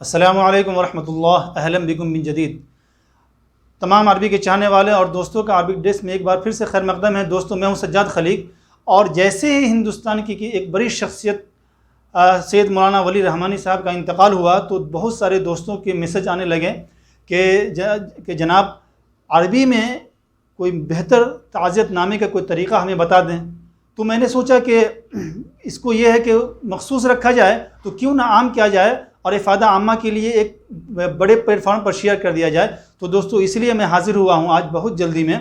السلام علیکم ورحمۃ اللہ، اہلا بکم من جدید۔ تمام عربی کے چاہنے والے اور دوستوں کا عربک ڈیسک میں ایک بار پھر سے خیر مقدم ہے۔ دوستوں، میں ہوں سجاد خلیق، اور جیسے ہی ہندوستان کی ایک بڑی شخصیت سید مولانا ولی رحمانی صاحب کا انتقال ہوا تو بہت سارے دوستوں کے میسج آنے لگے کہ جناب عربی میں کوئی بہتر تعزیت نامے کا کوئی طریقہ ہمیں بتا دیں۔ تو میں نے سوچا کہ اس کو یہ ہے کہ مخصوص رکھا جائے تو کیوں نہ عام کیا جائے اور افادہ عامہ کے لیے ایک بڑے پلیٹ فارم پر شیئر کر دیا جائے۔ تو دوستو اس لیے میں حاضر ہوا ہوں آج بہت جلدی میں۔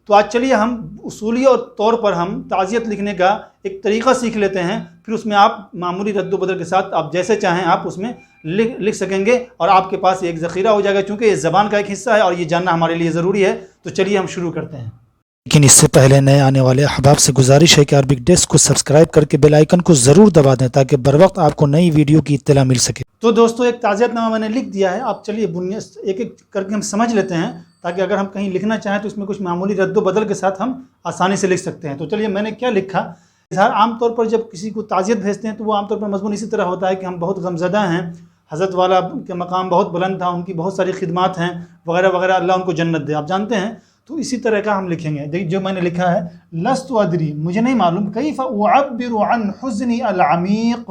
تو آج چلیے ہم اصولی طور پر ہم تعزیت لکھنے کا ایک طریقہ سیکھ لیتے ہیں، پھر اس میں آپ معمولی رد و بدل کے ساتھ آپ جیسے چاہیں آپ اس میں لکھ سکیں گے اور آپ کے پاس ایک ذخیرہ ہو جائے گا، چونکہ یہ زبان کا ایک حصہ ہے اور یہ جاننا ہمارے لیے ضروری ہے۔ تو چلیے ہم شروع کرتے ہیں۔ لیکن اس سے پہلے نئے آنے والے احباب سے گزارش ہے کہ عربک ڈیسک کو سبسکرائب کر کے بیل آئیکن کو ضرور دبا دیں تاکہ بر وقت آپ کو نئی ویڈیو کی اطلاع مل سکے۔ تو دوستو ایک تعزیت نامہ میں نے لکھ دیا ہے، آپ چلیے ایک ایک کر کے ہم سمجھ لیتے ہیں تاکہ اگر ہم کہیں لکھنا چاہیں تو اس میں کچھ معمولی رد و بدل کے ساتھ ہم آسانی سے لکھ سکتے ہیں۔ تو چلیے میں نے کیا لکھا۔ اظہار عام طور پر جب کسی کو تعزیت بھیجتے ہیں تو وہ عام طور پر مضمون اسی طرح ہوتا ہے کہ ہم بہت غمزدہ ہیں، حضرت والا کے مقام بہت بلند تھا، ان کی بہت ساری خدمات ہیں وغیرہ وغیرہ، اللہ ان کو جنت دے، آپ جانتے ہیں۔ تو اسی طرح کا ہم لکھیں گے۔ جو میں نے لکھا ہے، لست ادری، مجھے نہیں معلوم، کیف اعبر عن حزنی العمیق،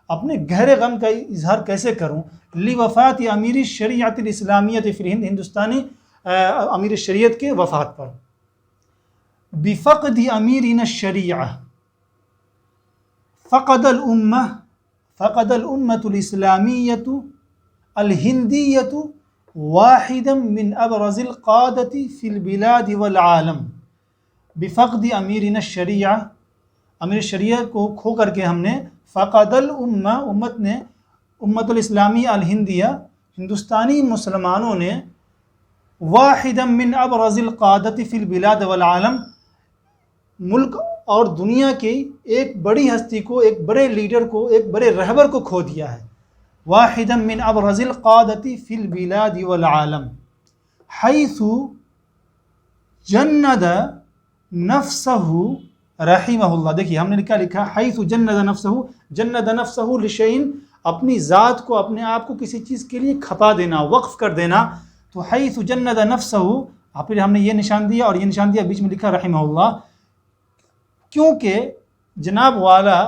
اپنے گہرے غم کا اظہار کیسے کروں، لوفات امیر الشریعت الاسلامیہ فی الہند، ہندوستانی امیر شریعت کے وفات پر، بفقد امیرنا الشریعہ، فقد الامة الاسلامیۃ الہندیۃ واحدا من ابرز القادۃ فی البلاد والعالم، بفقد امیرنا الشریعہ، امیر شریعہ کو کھو کر کے ہم نے، فقد الامہ، امت نے، امت الاسلامی الہندیہ، ہندوستانی مسلمانوں نے، واحدا من ابرز القادۃ فی البلاد والعالم، ملک اور دنیا کی ایک بڑی ہستی کو، ایک بڑے لیڈر کو، ایک بڑے رہبر کو کھو دیا ہے۔ واحدا من ابرز القادۃ فی البلاد والعالم حیث جند نفسہ رحمہ اللہ۔ دیکھیے ہم نے کیا لکھا، حیث جند نفسہ لشیء، اپنی ذات کو، اپنے آپ کو کسی چیز کے لیے کھپا دینا، وقف کر دینا۔ تو حیث جند نفسہ، پھر ہم نے یہ نشان دیا اور یہ نشان دیا، بیچ میں لکھا رحمہ اللہ، کیونکہ جناب والا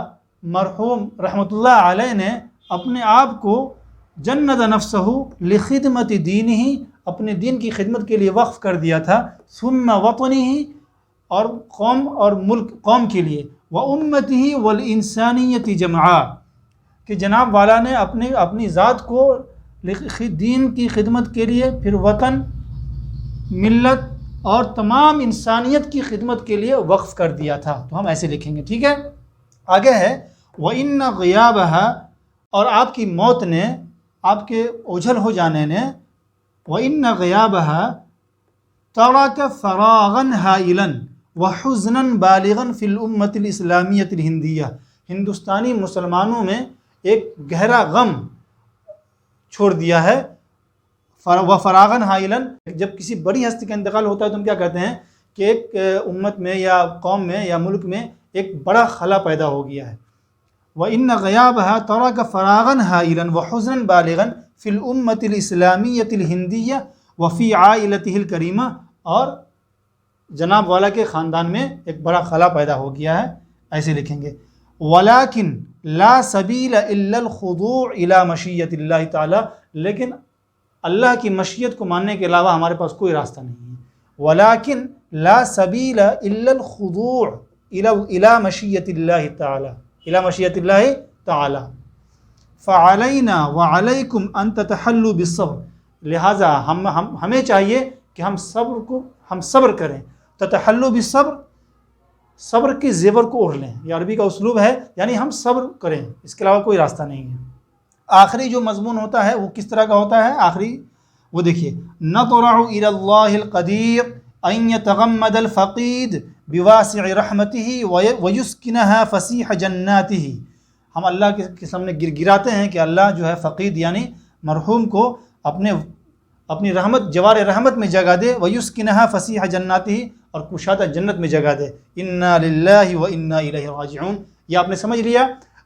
مرحوم رحمۃ اللہ علیہ نے اپنے آپ کو جند نفسہ لخدمت دینہ، اپنے دین کی خدمت کے لیے وقف کر دیا تھا، ثم وطنہ، اور قوم اور ملک، قوم کے لیے، وامتہ والانسانیت جمعا، کہ جناب والا نے اپنی ذات کو دین کی خدمت کے لیے، پھر وطن، ملت اور تمام انسانیت کی خدمت کے لیے وقف کر دیا تھا۔ تو ہم ایسے لکھیں گے، ٹھیک ہے۔ آگے ہے، وَإِنَّ غِيَابَهَا، اور آپ کی موت نے، آپ کے اوجھل ہو جانے نے، وَإِنَّ غِيَابَهَا تَرَكَ فَرَاغًا هَائِلًا وَحُزْنًا بَالِغًا فِي الْأُمَّةِ الْإِسْلَامِيَّةِ الْهِنْدِيَّةِ، ہندوستانی مسلمانوں میں ایک گہرا غم چھوڑ دیا ہے۔ وَفَرَاغًا هَائِلًا، جب کسی بڑی ہستی کا انتقال ہوتا ہے تو ہم کیا کہتے ہیں کہ ایک امت میں یا قوم میں یا ملک میں ایک بڑا خلا پیدا ہو گیا ہے۔ وَإِنَّ غِيَابَهَا تَرَكَ فَرَاغًا هَائِلًا وَحُزْنًا بَالِغًا فِي الْأُمَّةِ الْإِسْلَامِيَّةِ الْهِنْدِيَّةِ وَفِي عَائِلَتِهِ الْكَرِيمَةِ، اور جناب والا کے خاندان میں ایک بڑا خلا پیدا ہو گیا ہے، ایسے لکھیں گے۔ وَلَكِنْ لَا سَبِيلَ إِلَّا الْخُضُوعِ إِلَى مَشِيَّةِ اللَّهِ تَعَالَى، لیکن اللہ کی مشیت کو ماننے کے علاوہ ہمارے پاس کوئی راستہ نہیں ہے۔ وَلَكِنْ لَا سَبِيلَ إِلَّا الْخُضُوعِ إِلَى مَشِيَّةِ اللَّهِ تَعَالَى، إِلَى مَشِيَّةِ اللَّهِ تَعَالَى، فَعَلَيْنَا وَعَلَيْكُمْ أَن تَتَحَلُّوا بِالصَّبْرِ، لہٰذا ہمیں چاہیے کہ ہم صبر کریں۔ تتحلوا بالصبر، صبر کے زیور کو اوڑھ لیں، یہ عربی کا اسلوب ہے، یعنی ہم صبر کریں، اس کے علاوہ کوئی راستہ نہیں ہے۔ آخری جو مضمون ہوتا ہے وہ کس طرح کا ہوتا ہے؟ آخری وہ دیکھیے، نَطْرَعُ إِلَى اللَّهِ الْقَدِيرِ أَن يَتَغَمَّدَ الْفَقِيدَ بِوَاسِعِ رَحْمَتِهِ وَيُسْكِنَهَا فَسِيحَ جَنَّاتِهِ، ہم اللہ کے سامنے گراتے ہیں کہ اللہ جو ہے فقید یعنی مرحوم کو اپنی رحمت، جوار رحمت میں جگہ دے، وَيُسْكِنَهَا فَسِيحَ جَنَّاتِهِ، اور کشادہ جنت میں جگہ دے۔ اِنَّا لِلَّهِ وَإِنَّا إِلَيْهِ راجعون، یہ آپ نے سمجھ لیا،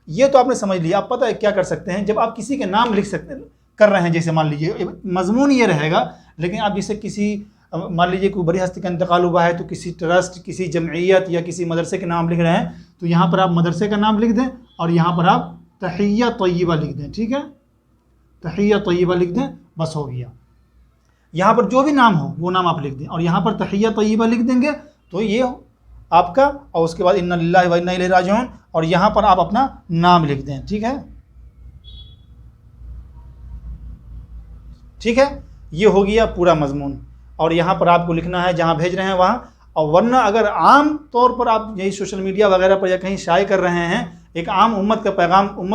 یہ تو آپ نے سمجھ لیا۔ آپ پتہ ہے کیا کر سکتے ہیں، جب آپ کسی کے نام لکھ سکتے ہیں کر رہے ہیں، جیسے مان لیجیے مضمون یہ رہے گا، لیکن آپ جیسے کسی مان لیجیے کوئی بڑی ہستی کا انتقال ہوا ہے تو کسی ٹرسٹ، کسی جمعیت یا کسی مدرسے کے نام لکھ رہے ہیں، تو یہاں پر آپ مدرسے کا نام لکھ دیں اور یہاں پر آپ تحیہ طیبہ لکھ دیں، ٹھیک ہے، تحیہ طیبہ لکھ دیں، بس ہو گیا۔ یہاں پر جو بھی نام ہو وہ نام آپ لکھ دیں اور یہاں پر تحیہ طیبہ لکھ دیں گے تو یہ آپ کا، اور اس کے بعد انا للہ و انا الیہ راجعون، اور یہاں پر آپ اپنا نام لکھ دیں، ٹھیک ہے، ٹھیک ہے، یہ ہو گیا پورا مضمون۔ اور یہاں پر آپ کو لکھنا ہے جہاں بھیج رہے ہیں وہاں، اور ورنہ اگر عام طور پر آپ یہی سوشل میڈیا وغیرہ پر یا کہیں شائع کر رہے ہیں، ایک عام امت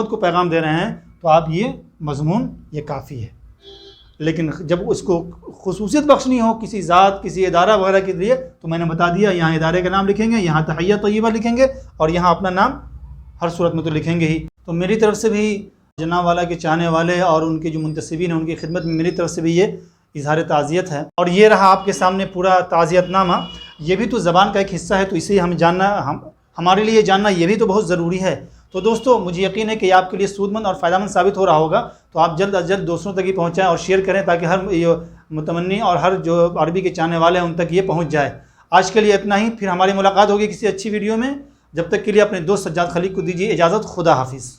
کو پیغام دے رہے ہیں، تو آپ یہ مضمون یہ کافی ہے۔ لیکن جب اس کو خصوصیت بخشنی ہو کسی ذات، کسی ادارہ وغیرہ کے لیے، تو میں نے بتا دیا یہاں ادارے کا نام لکھیں گے، یہاں تحیہ طیبہ لکھیں گے، اور یہاں اپنا نام ہر صورت میں تو لکھیں گے ہی۔ تو میری طرف سے بھی جناب والا کے چاہنے والے اور ان کے جو منتسبین ہیں ان کی خدمت میں میری طرف سے بھی یہ اظہار تعزیت ہے۔ اور یہ رہا آپ کے سامنے پورا تعزیت نامہ، یہ بھی تو زبان کا ایک حصہ ہے، تو اسے ہم جاننا، ہمارے لیے جاننا یہ بھی تو بہت ضروری ہے۔ تو دوستو مجھے یقین ہے کہ یہ آپ کے لیے سود مند اور فائدہ مند ثابت ہو رہا ہوگا، تو آپ جلد از جلد دوستوں تک یہ پہنچائیں اور شیئر کریں تاکہ ہر متمنی اور ہر جو عربی کے چاہنے والے ہیں ان تک یہ پہنچ جائے۔ آج کے لیے اتنا ہی، پھر ہماری ملاقات ہوگی کسی اچھی ویڈیو میں، جب تک کے لیے اپنے دوست سجاد خلیق کو دیجیے اجازت، خدا حافظ۔